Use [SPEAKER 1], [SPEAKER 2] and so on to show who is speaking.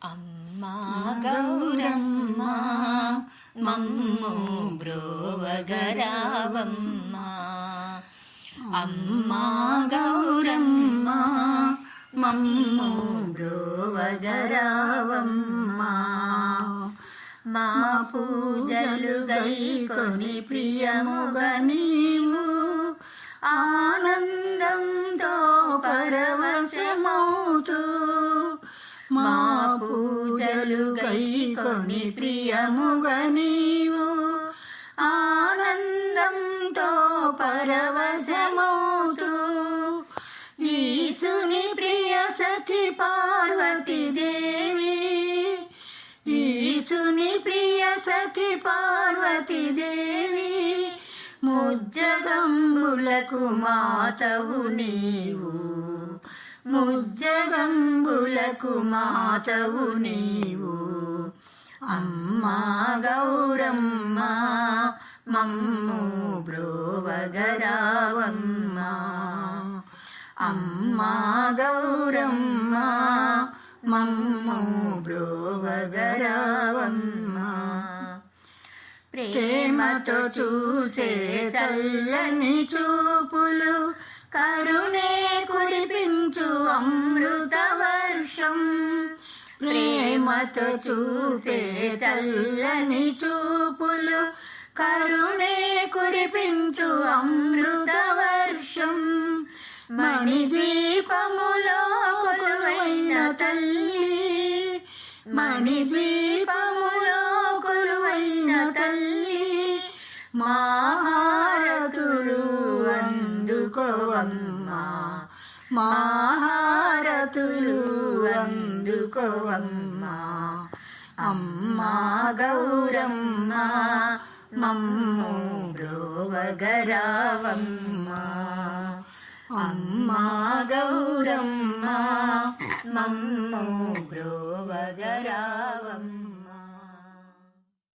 [SPEAKER 1] అమ్మా గౌరమ్మ మమ్ము బ్రోవగరావమ్మ. అమ్మా గౌరమ్మ మమ్ము బ్రోవగరావమ్మ. మా పూజలు గైకొని ప్రియముగా నీవు ఆనందంతో పరవశమౌతూ, మా పూజలు గైకొని ప్రియముగా నీవు ఆనందంతో పరవశమౌతూ, ఈశుని ప్రియ సఖి పార్వతీ దేవి, ఈశుని ప్రియ సఖి పార్వతీ దేవి, ముజ్జగంబులకు మాతవు నీవు, ముజ్జగంబులకు మాతవు నీవు. అమ్మా గౌరమ్మ మమ్ము బ్రోవగరావమ్మ. అమ్మా గౌరమ్మ మమ్ము బ్రోవగరావమ్మ. ప్రేమతో చూసే చల్లని చూపులు కరుణే కురిపించు అమృత వర్షం. ప్రేమతో చూసే చల్లని చూపులు కరుణే కురిపించు అమృత వర్షం. మణిద్వీపములో కొలువైన తల్లి, మణిద్వీపములో కొలువైన తల్లి, మా హారతులు అందుకోవమ్మా, మా హారతులు అందుకోవమ్మా. అమ్మా గౌరమ్మ మమ్ము బ్రోవగరావమ్మ. అమ్మా గౌరమ్మ మమ్ము బ్రోవగరావమ్మ.